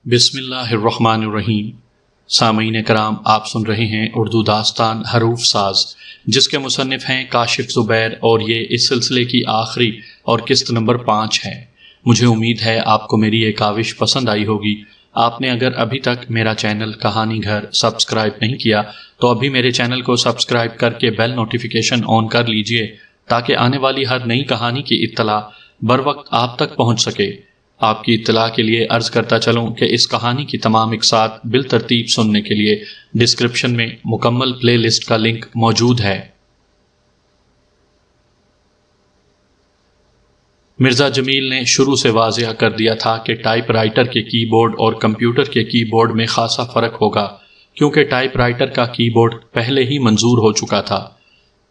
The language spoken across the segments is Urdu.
بسم اللہ الرحمن الرحیم۔ سامعین کرام، آپ سن رہے ہیں اردو داستان حروف ساز، جس کے مصنف ہیں کاشف زبیر، اور یہ اس سلسلے کی آخری اور قسط نمبر 5 ہے۔ مجھے امید ہے آپ کو میری یہ کاوش پسند آئی ہوگی۔ آپ نے اگر ابھی تک میرا چینل کہانی گھر سبسکرائب نہیں کیا تو ابھی میرے چینل کو سبسکرائب کر کے بیل نوٹیفیکیشن آن کر لیجئے، تاکہ آنے والی ہر نئی کہانی کی اطلاع بروقت آپ تک پہنچ سکے۔ آپ کی اطلاع کے لیے عرض کرتا چلوں کہ اس کہانی کی تمام اقساط بالترتیب سننے کے لیے ڈسکرپشن میں مکمل پلے لسٹ کا لنک موجود ہے۔ مرزا جمیل نے شروع سے واضح کر دیا تھا کہ ٹائپ رائٹر کے کی بورڈ اور کمپیوٹر کے کی بورڈ میں خاصا فرق ہوگا، کیونکہ ٹائپ رائٹر کا کی بورڈ پہلے ہی منظور ہو چکا تھا۔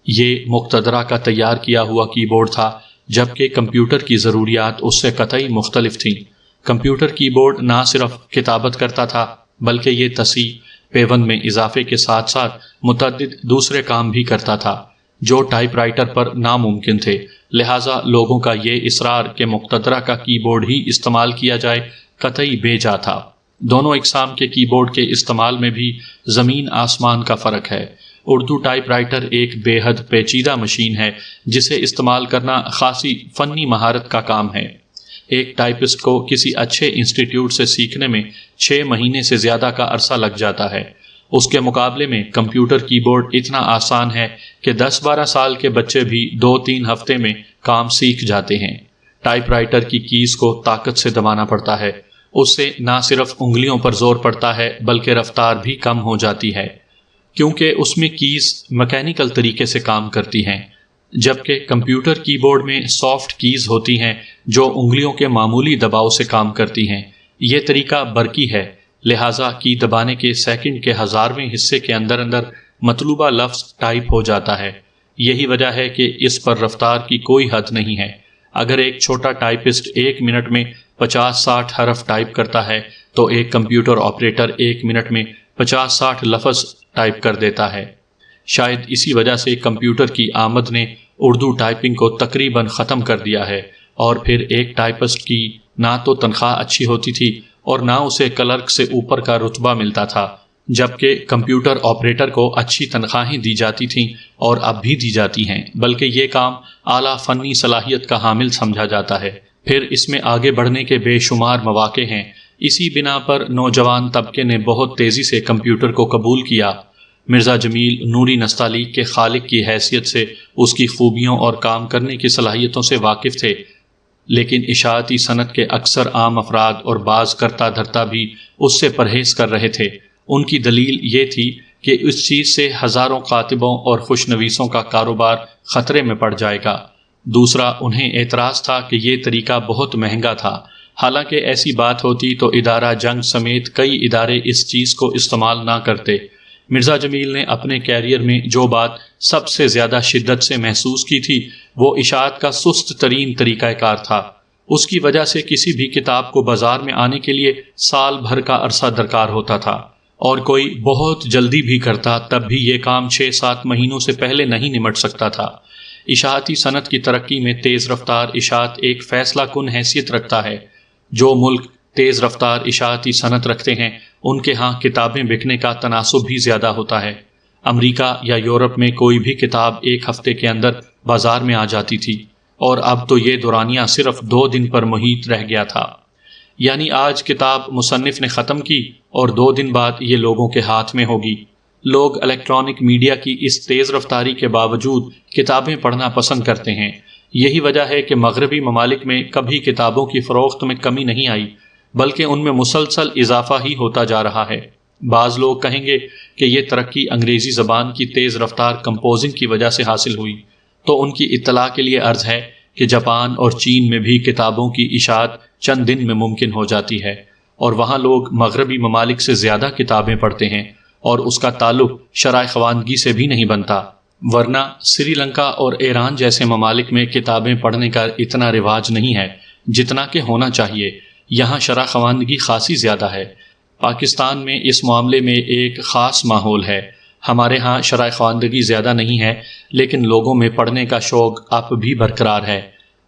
یہ مقتدرہ کا تیار کیا ہوا کی بورڈ تھا، جبکہ کمپیوٹر کی ضروریات اس سے قطعی مختلف تھیں۔ کمپیوٹر کی بورڈ نہ صرف کتابت کرتا تھا، بلکہ یہ تصحیح، پیوند میں اضافے کے ساتھ ساتھ متعدد دوسرے کام بھی کرتا تھا جو ٹائپ رائٹر پر ناممکن تھے۔ لہٰذا لوگوں کا یہ اصرار کہ مقتدرہ کا کی بورڈ ہی استعمال کیا جائے قطعی بے جا تھا۔ دونوں اقسام کے کی بورڈ کے استعمال میں بھی زمین آسمان کا فرق ہے۔ اردو ٹائپ رائٹر ایک بے حد پیچیدہ مشین ہے جسے استعمال کرنا خاصی فنی مہارت کا کام ہے۔ ایک ٹائپسٹ کو کسی اچھے انسٹیٹیوٹ سے سیکھنے میں 6 مہینے سے زیادہ کا عرصہ لگ جاتا ہے۔ اس کے مقابلے میں کمپیوٹر کی بورڈ اتنا آسان ہے کہ 10-12 سال کے بچے بھی 2-3 ہفتے میں کام سیکھ جاتے ہیں۔ ٹائپ رائٹر کی کیز کو طاقت سے دبانا پڑتا ہے۔ اس سے نہ صرف انگلیوں پر زور پڑتا ہے بلکہ رفتار بھی کم ہو جاتی ہے، کیونکہ اس میں کیز میکینیکل طریقے سے کام کرتی ہیں، جبکہ کمپیوٹر کی بورڈ میں سافٹ کیز ہوتی ہیں جو انگلیوں کے معمولی دباؤ سے کام کرتی ہیں۔ یہ طریقہ برقی ہے، لہٰذا کی دبانے کے سیکنڈ کے 1000ویں حصے کے اندر مطلوبہ لفظ ٹائپ ہو جاتا ہے۔ یہی وجہ ہے کہ اس پر رفتار کی کوئی حد نہیں ہے۔ اگر ایک چھوٹا ٹائپسٹ 1 منٹ میں 50-60 حرف ٹائپ کرتا ہے تو ایک کمپیوٹر آپریٹر 1 منٹ میں 50-60 لفظ ٹائپ کر دیتا ہے۔ شاید اسی وجہ سے کمپیوٹر کی آمد نے اردو ٹائپنگ کو تقریباً ختم کر دیا ہے، اور پھر ایک ٹائپسٹ کی نہ تو تنخواہ اچھی ہوتی تھی اور نہ اسے کلرک سے اوپر کا رتبہ ملتا تھا، جبکہ کمپیوٹر آپریٹر کو اچھی تنخواہیں دی جاتی تھیں اور اب بھی دی جاتی ہیں، بلکہ یہ کام اعلیٰ فنی صلاحیت کا حامل سمجھا جاتا ہے۔ پھر اس میں آگے بڑھنے کے بے شمار مواقع ہیں۔ اسی بنا پر نوجوان طبقے نے بہت تیزی سے کمپیوٹر کو قبول کیا۔ مرزا جمیل نوری نستعلیق کے خالق کی حیثیت سے اس کی خوبیوں اور کام کرنے کی صلاحیتوں سے واقف تھے، لیکن اشاعتی صنعت کے اکثر عام افراد اور بعض کرتا دھرتا بھی اس سے پرہیز کر رہے تھے۔ ان کی دلیل یہ تھی کہ اس چیز سے ہزاروں کاتبوں اور خوشنویسوں کا کاروبار خطرے میں پڑ جائے گا۔ دوسرا، انہیں اعتراض تھا کہ یہ طریقہ بہت مہنگا تھا۔ حالانکہ ایسی بات ہوتی تو ادارہ جنگ سمیت کئی ادارے اس چیز کو استعمال نہ کرتے۔ مرزا جمیل نے اپنے کیریئر میں جو بات سب سے زیادہ شدت سے محسوس کی تھی وہ اشاعت کا سست ترین طریقہ کار تھا۔ اس کی وجہ سے کسی بھی کتاب کو بازار میں آنے کے لیے سال بھر کا عرصہ درکار ہوتا تھا، اور کوئی بہت جلدی بھی کرتا تب بھی یہ کام 6-7 مہینوں سے پہلے نہیں نمٹ سکتا تھا۔ اشاعتی صنعت کی ترقی میں تیز رفتار اشاعت ایک فیصلہ کن حیثیت رکھتا ہے۔ جو ملک تیز رفتار اشاعتی صنعت رکھتے ہیں ان کے ہاں کتابیں بکنے کا تناسب بھی زیادہ ہوتا ہے۔ امریکہ یا یورپ میں کوئی بھی کتاب 1 ہفتے کے اندر بازار میں آ جاتی تھی، اور اب تو یہ دورانیہ صرف 2 دن پر محیط رہ گیا تھا۔ یعنی آج کتاب مصنف نے ختم کی اور 2 دن بعد یہ لوگوں کے ہاتھ میں ہوگی۔ لوگ الیکٹرانک میڈیا کی اس تیز رفتاری کے باوجود کتابیں پڑھنا پسند کرتے ہیں۔ یہی وجہ ہے کہ مغربی ممالک میں کبھی کتابوں کی فروخت میں کمی نہیں آئی، بلکہ ان میں مسلسل اضافہ ہی ہوتا جا رہا ہے۔ بعض لوگ کہیں گے کہ یہ ترقی انگریزی زبان کی تیز رفتار کمپوزنگ کی وجہ سے حاصل ہوئی، تو ان کی اطلاع کے لیے عرض ہے کہ جاپان اور چین میں بھی کتابوں کی اشاعت چند دن میں ممکن ہو جاتی ہے، اور وہاں لوگ مغربی ممالک سے زیادہ کتابیں پڑھتے ہیں، اور اس کا تعلق شرائع خواندگی سے بھی نہیں بنتا۔ ورنہ سری لنکا اور ایران جیسے ممالک میں کتابیں پڑھنے کا اتنا رواج نہیں ہے جتنا کہ ہونا چاہیے۔ یہاں شرح خواندگی خاصی زیادہ ہے۔ پاکستان میں اس معاملے میں ایک خاص ماحول ہے۔ ہمارے ہاں شرح خواندگی زیادہ نہیں ہے، لیکن لوگوں میں پڑھنے کا شوق اب بھی برقرار ہے۔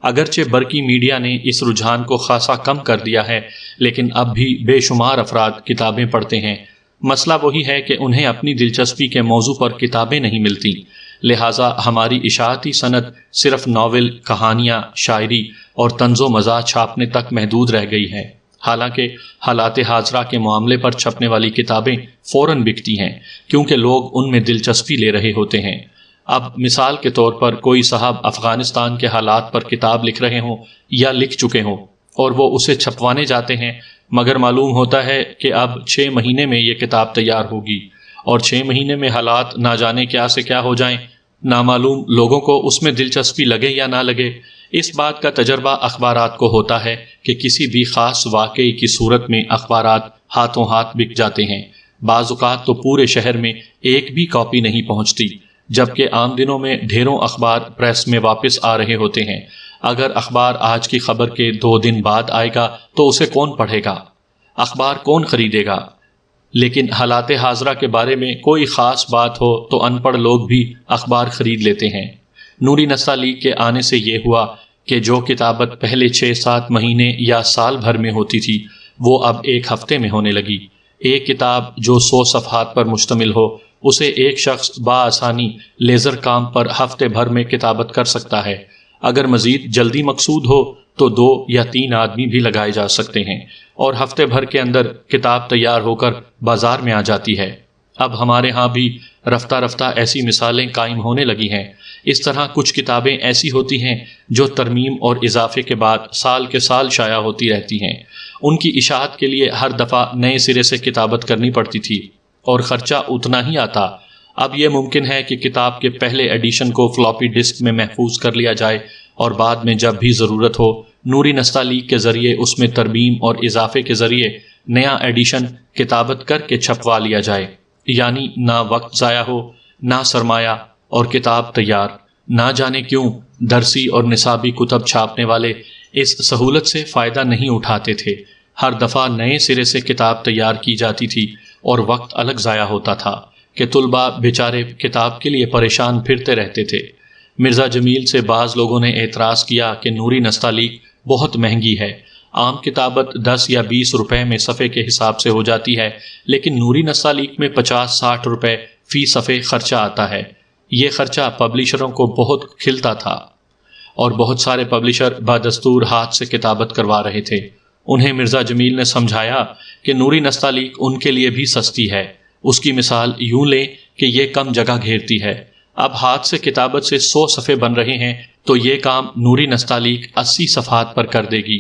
اگرچہ برقی میڈیا نے اس رجحان کو خاصا کم کر دیا ہے، لیکن اب بھی بے شمار افراد کتابیں پڑھتے ہیں۔ مسئلہ وہی ہے کہ انہیں اپنی دلچسپی کے موضوع پر کتابیں نہیں ملتی، لہٰذا ہماری اشاعتی صنعت صرف ناول، کہانیاں، شاعری اور طنز و مزاح چھاپنے تک محدود رہ گئی ہے۔ حالانکہ حالات حاضرہ کے معاملے پر چھپنے والی کتابیں فوراً بکتی ہیں، کیونکہ لوگ ان میں دلچسپی لے رہے ہوتے ہیں۔ اب مثال کے طور پر کوئی صاحب افغانستان کے حالات پر کتاب لکھ رہے ہوں یا لکھ چکے ہوں اور وہ اسے چھپوانے جاتے ہیں، مگر معلوم ہوتا ہے کہ اب 6 مہینے میں یہ کتاب تیار ہوگی، اور 6 مہینے میں حالات نہ جانے کیا سے کیا ہو جائیں، نامعلوم لوگوں کو اس میں دلچسپی لگے یا نہ لگے۔ اس بات کا تجربہ اخبارات کو ہوتا ہے کہ کسی بھی خاص واقعے کی صورت میں اخبارات ہاتھوں ہاتھ بک جاتے ہیں۔ بعض اوقات تو پورے شہر میں ایک بھی کاپی نہیں پہنچتی، جبکہ عام دنوں میں ڈھیروں اخبار پریس میں واپس آ رہے ہوتے ہیں۔ اگر اخبار آج کی خبر کے 2 دن بعد آئے گا تو اسے کون پڑھے گا؟ اخبار کون خریدے گا؟ لیکن حالات حاضرہ کے بارے میں کوئی خاص بات ہو تو ان پڑھ لوگ بھی اخبار خرید لیتے ہیں۔ نوری نستعلیق کے آنے سے یہ ہوا کہ جو کتابت پہلے 6-7 مہینے یا سال بھر میں ہوتی تھی، وہ اب 1 ہفتے میں ہونے لگی۔ ایک کتاب جو 100 صفحات پر مشتمل ہو، اسے ایک شخص بآسانی لیزر کام پر ہفتے بھر میں کتابت کر سکتا ہے۔ اگر مزید جلدی مقصود ہو تو 2 یا 3 آدمی بھی لگائے جا سکتے ہیں، اور ہفتے بھر کے اندر کتاب تیار ہو کر بازار میں آ جاتی ہے۔ اب ہمارے ہاں بھی رفتہ رفتہ ایسی مثالیں قائم ہونے لگی ہیں۔ اس طرح کچھ کتابیں ایسی ہوتی ہیں جو ترمیم اور اضافے کے بعد سال کے سال شائع ہوتی رہتی ہیں۔ ان کی اشاعت کے لیے ہر دفعہ نئے سرے سے کتابت کرنی پڑتی تھی، اور خرچہ اتنا ہی آتا۔ اب یہ ممکن ہے کہ کتاب کے پہلے ایڈیشن کو فلاپی ڈسک میں محفوظ کر لیا جائے، اور بعد میں جب بھی ضرورت ہو نوری نستعلیق کے ذریعے اس میں ترمیم اور اضافے کے ذریعے نیا ایڈیشن کتابت کر کے چھپوا لیا جائے۔ یعنی نہ وقت ضائع ہو، نہ سرمایہ، اور کتاب تیار۔ نہ جانے کیوں درسی اور نصابی کتب چھاپنے والے اس سہولت سے فائدہ نہیں اٹھاتے تھے۔ ہر دفعہ نئے سرے سے کتاب تیار کی جاتی تھی اور وقت الگ ضائع ہوتا تھا کہ طلباء بیچارے کتاب کے لیے پریشان پھرتے رہتے تھے۔ مرزا جمیل سے بعض لوگوں نے اعتراض کیا کہ نوری نستعلیق بہت مہنگی ہے۔ عام کتابت 10 یا 20 روپے میں صفحے کے حساب سے ہو جاتی ہے، لیکن نوری نستعلیق میں 50-60 روپے فی صفحے خرچہ آتا ہے۔ یہ خرچہ پبلشروں کو بہت کھلتا تھا، اور بہت سارے پبلشر بدستور ہاتھ سے کتابت کروا رہے تھے۔ انہیں مرزا جمیل نے سمجھایا کہ نوری نستعلیق ان کے لیے بھی سستی ہے۔ اس کی مثال یوں لیں کہ یہ کم جگہ گھیرتی ہے۔ اب ہاتھ سے کتابت سے 100 صفحے بن رہے ہیں تو یہ کام نوری نستعلیق 80 صفحات پر کر دے گی۔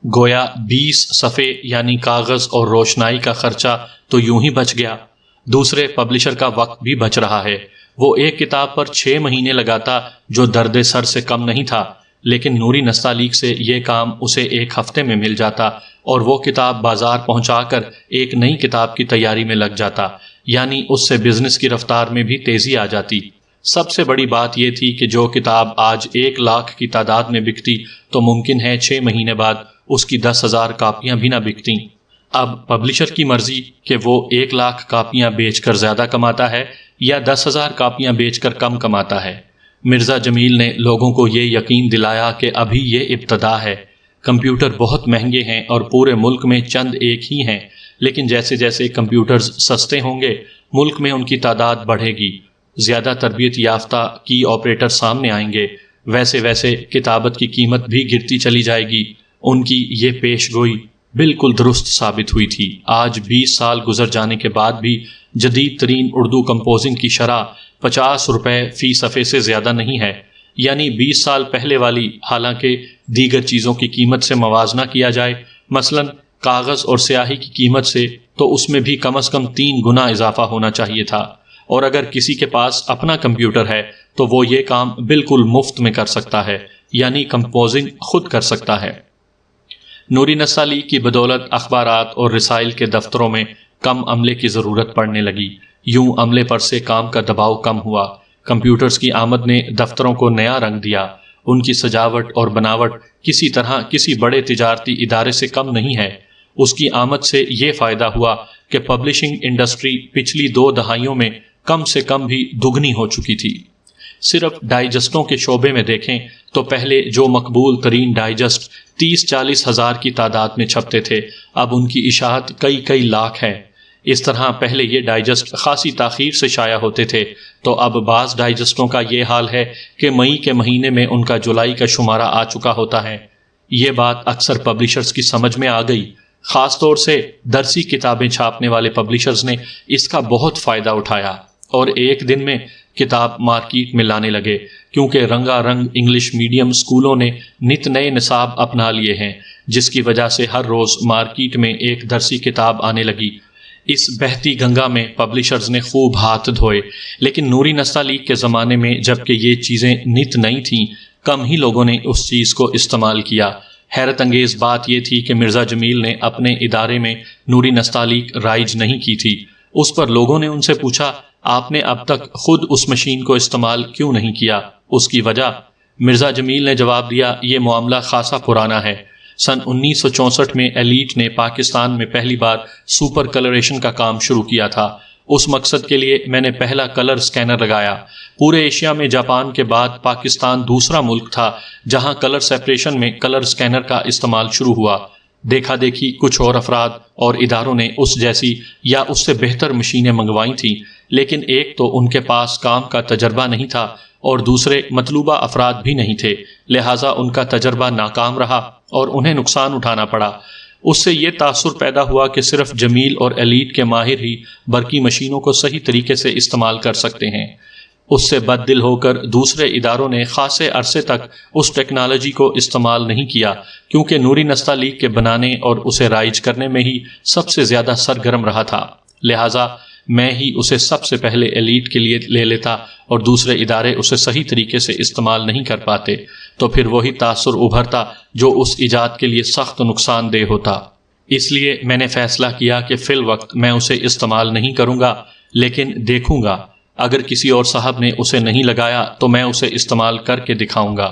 گویا 20 صفحے یعنی کاغذ اور روشنائی کا خرچہ تو یوں ہی بچ گیا۔ دوسرے پبلشر کا وقت بھی بچ رہا ہے۔ وہ ایک کتاب پر 6 مہینے لگاتا جو درد سر سے کم نہیں تھا، لیکن نوری نستعلیق سے یہ کام اسے 1 ہفتے میں مل جاتا، اور وہ کتاب بازار پہنچا کر ایک نئی کتاب کی تیاری میں لگ جاتا، یعنی اس سے بزنس کی رفتار میں بھی تیزی آ جاتی۔ سب سے بڑی بات یہ تھی کہ جو کتاب آج 1 لاکھ کی تعداد میں بکتی تو ممکن ہے 6 مہینے بعد اس کی 10,000 کاپیاں بھی نہ بکتیں۔ اب پبلشر کی مرضی کہ وہ 1 لاکھ کاپیاں بیچ کر زیادہ کماتا ہے یا 10,000 کاپیاں بیچ کر کم کماتا ہے۔ مرزا جمیل نے لوگوں کو یہ یقین دلایا کہ ابھی یہ ابتدا ہے۔ کمپیوٹر بہت مہنگے ہیں اور پورے ملک میں چند ایک ہی ہیں، لیکن جیسے جیسے کمپیوٹرز سستے ہوں گے ملک میں ان کی تعداد بڑھے گی، زیادہ تربیت یافتہ کی آپریٹر سامنے آئیں گے، ویسے ویسے کتابت کی قیمت بھی گرتی چلی جائے گی۔ ان کی یہ پیش گوئی بالکل درست ثابت ہوئی تھی۔ آج 20 سال گزر جانے کے بعد بھی جدید ترین اردو کمپوزنگ کی شرح 50 روپے فی صفحے سے زیادہ نہیں ہے، یعنی 20 سال پہلے والی۔ حالانکہ دیگر چیزوں کی قیمت سے موازنہ کیا جائے، مثلا کاغذ اور سیاہی کی قیمت سے، تو اس میں بھی کم از کم 3 گنا اضافہ ہونا چاہیے تھا۔ اور اگر کسی کے پاس اپنا کمپیوٹر ہے تو وہ یہ کام بالکل مفت میں کر سکتا ہے، یعنی کمپوزنگ خود کر سکتا ہے۔ نوری نستعلیق کی بدولت اخبارات اور رسائل کے دفتروں میں کم عملے کی ضرورت پڑنے لگی۔ یوں عملے پر سے کام کا دباؤ کم ہوا۔ کمپیوٹرز کی آمد نے دفتروں کو نیا رنگ دیا۔ ان کی سجاوٹ اور بناوٹ کسی طرح کسی بڑے تجارتی ادارے سے کم نہیں ہے۔ اس کی آمد سے یہ فائدہ ہوا کہ پبلشنگ انڈسٹری پچھلی 2 دہائیوں میں کم سے کم بھی دگنی ہو چکی تھی۔ صرف ڈائجسٹوں کے شعبے میں دیکھیں تو پہلے جو مقبول ترین ڈائجسٹ 30-40 ہزار کی تعداد میں چھپتے تھے، اب ان کی اشاعت کئی لاکھ ہے۔ اس طرح پہلے یہ ڈائجسٹ خاصی تاخیر سے شائع ہوتے تھے، تو اب بعض ڈائجسٹوں کا یہ حال ہے کہ مئی کے مہینے میں ان کا جولائی کا شمارہ آ چکا ہوتا ہے۔ یہ بات اکثر پبلشرز کی سمجھ میں آ گئی، خاص طور سے درسی کتابیں چھاپنے والے پبلشرز نے اس کا بہت فائدہ اٹھایا اور ایک دن میں کتاب مارکیٹ میں لانے لگے، کیونکہ رنگا رنگ انگلش میڈیم اسکولوں نے نت نئے نصاب اپنا لیے ہیں، جس کی وجہ سے ہر روز مارکیٹ میں ایک درسی کتاب آنے لگی۔ اس بہتی گنگا میں پبلشرز نے خوب ہاتھ دھوئے، لیکن نوری نستعلیق کے زمانے میں جب کہ یہ چیزیں نت نئی تھیں، کم ہی لوگوں نے اس چیز کو استعمال کیا۔ حیرت انگیز بات یہ تھی کہ مرزا جمیل نے اپنے ادارے میں نوری نستعلیق رائج نہیں کی تھی۔ اس پر لوگوں نے ان سے پوچھا، آپ نے اب تک خود اس مشین کو استعمال کیوں نہیں کیا؟ اس کی وجہ مرزا جمیل نے جواب دیا، یہ معاملہ خاصا پرانا ہے۔ سن 1964 میں ایلیٹ نے پاکستان میں پہلی بار سپر کلریشن کا کام شروع کیا تھا۔ اس مقصد کے لیے میں نے پہلا کلر سکینر لگایا۔ پورے ایشیا میں جاپان کے بعد پاکستان دوسرا ملک تھا جہاں کلر سیپریشن میں کلر سکینر کا استعمال شروع ہوا۔ دیکھا دیکھی کچھ اور افراد اور اداروں نے اس جیسی یا اس سے بہتر مشینیں منگوائی تھیں، لیکن ایک تو ان کے پاس کام کا تجربہ نہیں تھا اور دوسرے مطلوبہ افراد بھی نہیں تھے، لہٰذا ان کا تجربہ ناکام رہا اور انہیں نقصان اٹھانا پڑا۔ اس سے یہ تاثر پیدا ہوا کہ صرف جمیل اور ایلیٹ کے ماہر ہی برقی مشینوں کو صحیح طریقے سے استعمال کر سکتے ہیں۔ اس سے بد دل ہو کر دوسرے اداروں نے خاصے عرصے تک اس ٹیکنالوجی کو استعمال نہیں کیا، کیونکہ نوری نستعلیق کے بنانے اور اسے رائج کرنے میں ہی سب سے زیادہ سرگرم رہا تھا، لہٰذا میں ہی اسے سب سے پہلے ایلیٹ کے لیے لے لیتا اور دوسرے ادارے اسے صحیح طریقے سے استعمال نہیں کر پاتے، تو پھر وہی تاثر ابھرتا جو اس ایجاد کے لیے سخت نقصان دہ ہوتا۔ اس لیے میں نے فیصلہ کیا کہ فی الوقت میں اسے استعمال نہیں کروں گا، لیکن دیکھوں گا، اگر کسی اور صاحب نے اسے نہیں لگایا تو میں اسے استعمال کر کے دکھاؤں گا۔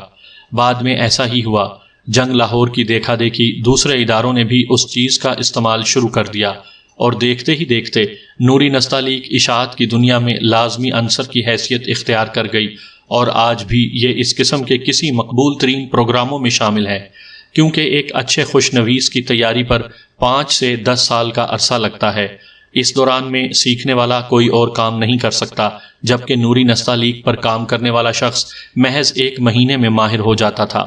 بعد میں ایسا ہی ہوا۔ جنگ لاہور کی دیکھا دیکھی دوسرے اداروں نے بھی اس چیز کا استعمال شروع کر دیا اور دیکھتے ہی دیکھتے نوری نستعلیق اشاعت کی دنیا میں لازمی عنصر کی حیثیت اختیار کر گئی، اور آج بھی یہ اس قسم کے کسی مقبول ترین پروگراموں میں شامل ہے، کیونکہ ایک اچھے خوشنویس کی تیاری پر 5 سے 10 سال کا عرصہ لگتا ہے۔ اس دوران میں سیکھنے والا کوئی اور کام نہیں کر سکتا، جبکہ نوری نستعلیق پر کام کرنے والا شخص محض 1 مہینے میں ماہر ہو جاتا تھا۔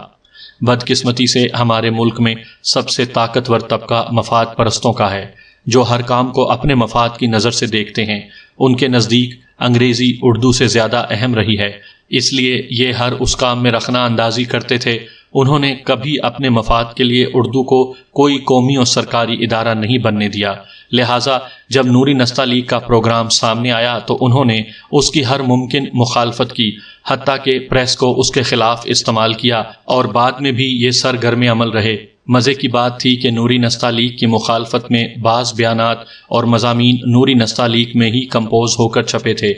بدقسمتی سے ہمارے ملک میں سب سے طاقتور طبقہ مفاد پرستوں کا ہے، جو ہر کام کو اپنے مفاد کی نظر سے دیکھتے ہیں۔ ان کے نزدیک انگریزی اردو سے زیادہ اہم رہی ہے، اس لیے یہ ہر اس کام میں رخنہ اندازی کرتے تھے۔ انہوں نے کبھی اپنے مفاد کے لیے اردو کو کوئی قومی اور سرکاری ادارہ نہیں بننے دیا، لہٰذا جب نوری نستعلیق کا پروگرام سامنے آیا تو انہوں نے اس کی ہر ممکن مخالفت کی، حتیٰ کہ پریس کو اس کے خلاف استعمال کیا، اور بعد میں بھی یہ سرگرم عمل رہے۔ مزے کی بات تھی کہ نوری نستعلیق کی مخالفت میں بعض بیانات اور مضامین نوری نستعلیق میں ہی کمپوز ہو کر چھپے تھے۔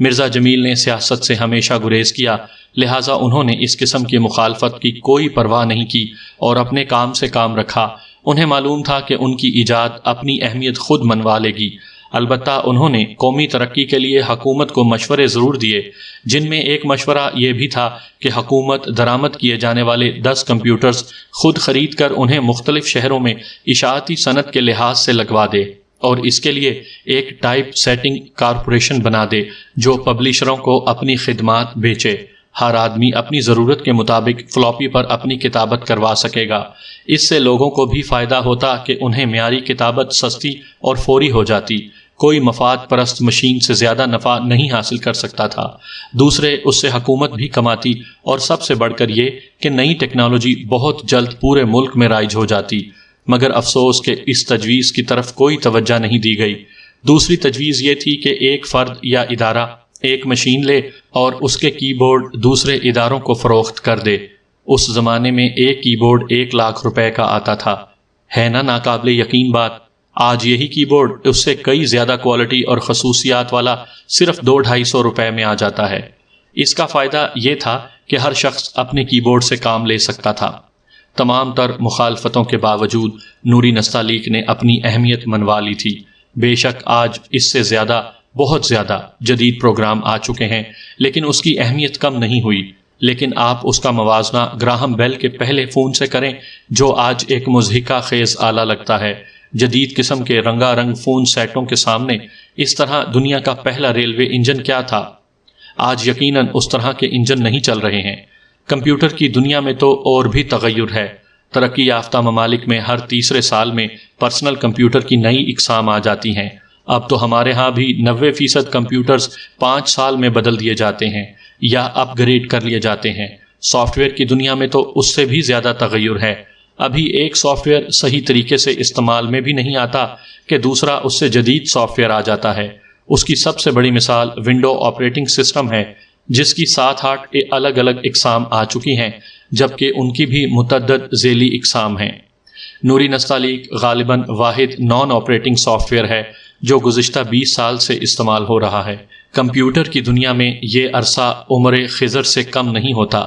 مرزا جمیل نے سیاست سے ہمیشہ گریز کیا، لہٰذا انہوں نے اس قسم کی مخالفت کی کوئی پرواہ نہیں کی اور اپنے کام سے کام رکھا۔ انہیں معلوم تھا کہ ان کی ایجاد اپنی اہمیت خود منوا لے گی۔ البتہ انہوں نے قومی ترقی کے لیے حکومت کو مشورے ضرور دیے، جن میں ایک مشورہ یہ بھی تھا کہ حکومت درآمد کیے جانے والے 10 کمپیوٹرز خود خرید کر انہیں مختلف شہروں میں اشاعتی صنعت کے لحاظ سے لگوا دے، اور اس کے لیے ایک ٹائپ سیٹنگ کارپوریشن بنا دے جو پبلشروں کو اپنی خدمات بیچے۔ ہر آدمی اپنی ضرورت کے مطابق فلاپی پر اپنی کتابت کروا سکے گا۔ اس سے لوگوں کو بھی فائدہ ہوتا کہ انہیں معیاری کتابت سستی اور فوری ہو جاتی۔ کوئی مفاد پرست مشین سے زیادہ نفع نہیں حاصل کر سکتا تھا، دوسرے اس سے حکومت بھی کماتی، اور سب سے بڑھ کر یہ کہ نئی ٹیکنالوجی بہت جلد پورے ملک میں رائج ہو جاتی۔ مگر افسوس کہ اس تجویز کی طرف کوئی توجہ نہیں دی گئی۔ دوسری تجویز یہ تھی کہ ایک فرد یا ادارہ ایک مشین لے اور اس کے کی بورڈ دوسرے اداروں کو فروخت کر دے۔ اس زمانے میں ایک کی بورڈ 1 لاکھ روپے کا آتا تھا۔ ہے نا ناقابل یقین بات؟ آج یہی کی بورڈ اس سے کئی زیادہ کوالٹی اور خصوصیات والا صرف 200-250 روپے میں آ جاتا ہے۔ اس کا فائدہ یہ تھا کہ ہر شخص اپنے کی بورڈ سے کام لے سکتا تھا۔ تمام تر مخالفتوں کے باوجود نوری نستعلیق نے اپنی اہمیت منوا لی تھی۔ بے شک آج اس سے زیادہ بہت زیادہ جدید پروگرام آ چکے ہیں لیکن اس کی اہمیت کم نہیں ہوئی، لیکن آپ اس کا موازنہ گراہم بیل کے پہلے فون سے کریں جو آج ایک مضحکہ خیز آلہ لگتا ہے۔ جدید قسم کے رنگا رنگ فون سیٹوں کے سامنے اس طرح دنیا کا پہلا ریلوے انجن کیا تھا؟ آج یقیناً اس طرح کے انجن نہیں چل رہے ہیں۔ کمپیوٹر کی دنیا میں تو اور بھی تغیر ہے۔ ترقی یافتہ ممالک میں ہر تیسرے سال میں پرسنل کمپیوٹر کی نئی اقسام آ جاتی ہیں۔ اب تو ہمارے ہاں بھی 90% کمپیوٹرز 5 سال میں بدل دیے جاتے ہیں یا اپ گریڈ کر لیے جاتے ہیں۔ سافٹ ویئر کی دنیا میں تو اس سے بھی زیادہ تغیر ہے۔ ابھی ایک سافٹ ویئر صحیح طریقے سے استعمال میں بھی نہیں آتا کہ دوسرا اس سے جدید سافٹ ویئر آ جاتا ہے۔ اس کی سب سے بڑی مثال ونڈو آپریٹنگ سسٹم ہے، جس کی 7-8 الگ الگ اقسام آ چکی ہیں، جبکہ ان کی بھی متعدد ذیلی اقسام ہیں۔ نوری نستعلیق غالباً واحد نان آپریٹنگ سافٹ ویئر ہے جو گزشتہ 20 سال سے استعمال ہو رہا ہے۔ کمپیوٹر کی دنیا میں یہ عرصہ عمر خضر سے کم نہیں ہوتا۔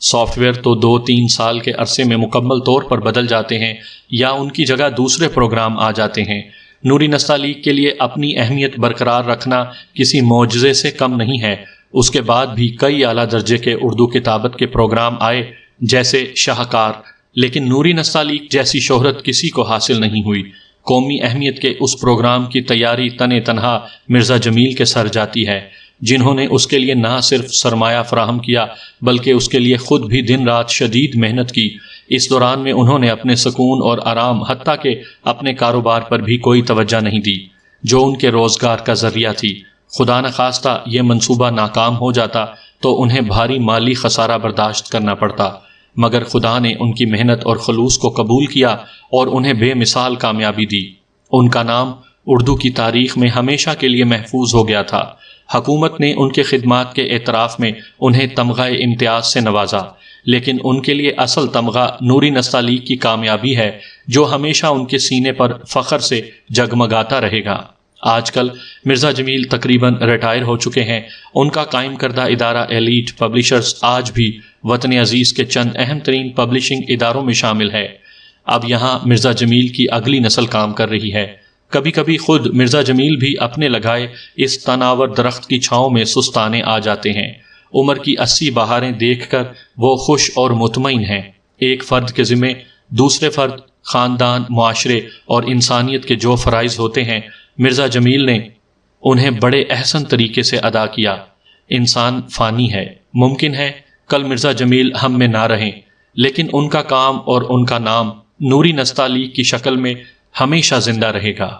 سافٹ ویئر تو 2-3 سال کے عرصے میں مکمل طور پر بدل جاتے ہیں یا ان کی جگہ دوسرے پروگرام آ جاتے ہیں۔ نوری نستعلیق کے لیے اپنی اہمیت برقرار رکھنا کسی معجزے سے کم نہیں ہے۔ اس کے بعد بھی کئی اعلیٰ درجے کے اردو کتابت کے پروگرام آئے جیسے شاہکار، لیکن نوری نستعلیق جیسی شہرت کسی کو حاصل نہیں ہوئی۔ قومی اہمیت کے اس پروگرام کی تیاری تنہا مرزا جمیل کے سر جاتی ہے، جنہوں نے اس کے لیے نہ صرف سرمایہ فراہم کیا بلکہ اس کے لیے خود بھی دن رات شدید محنت کی۔ اس دوران میں انہوں نے اپنے سکون اور آرام حتیٰ کہ اپنے کاروبار پر بھی کوئی توجہ نہیں دی جو ان کے روزگار کا ذریعہ تھی۔ خدا نخواستہ یہ منصوبہ ناکام ہو جاتا تو انہیں بھاری مالی خسارہ برداشت کرنا پڑتا، مگر خدا نے ان کی محنت اور خلوص کو قبول کیا اور انہیں بے مثال کامیابی دی۔ ان کا نام اردو کی تاریخ میں ہمیشہ کے لیے محفوظ ہو گیا تھا۔ حکومت نے ان کے خدمات کے اعتراف میں انہیں تمغہ امتیاز سے نوازا، لیکن ان کے لیے اصل تمغہ نوری نستعلیق کی کامیابی ہے جو ہمیشہ ان کے سینے پر فخر سے جگمگاتا رہے گا۔ آج کل مرزا جمیل تقریباً ریٹائر ہو چکے ہیں۔ ان کا قائم کردہ ادارہ ایلیٹ پبلشرز آج بھی وطن عزیز کے چند اہم ترین پبلشنگ اداروں میں شامل ہے۔ اب یہاں مرزا جمیل کی اگلی نسل کام کر رہی ہے۔ کبھی کبھی خود مرزا جمیل بھی اپنے لگائے اس تناور درخت کی چھاؤں میں سستانے آ جاتے ہیں۔ عمر کی 80 بہاریں دیکھ کر وہ خوش اور مطمئن ہیں۔ ایک فرد کے ذمہ دوسرے فرد، خاندان، معاشرے اور انسانیت کے جو فرائض ہوتے ہیں، مرزا جمیل نے انہیں بڑے احسن طریقے سے ادا کیا۔ انسان فانی ہے، ممکن ہے کل مرزا جمیل ہم میں نہ رہیں، لیکن ان کا کام اور ان کا نام نوری نستعلیق کی شکل میں ہمیشہ زندہ رہے گا۔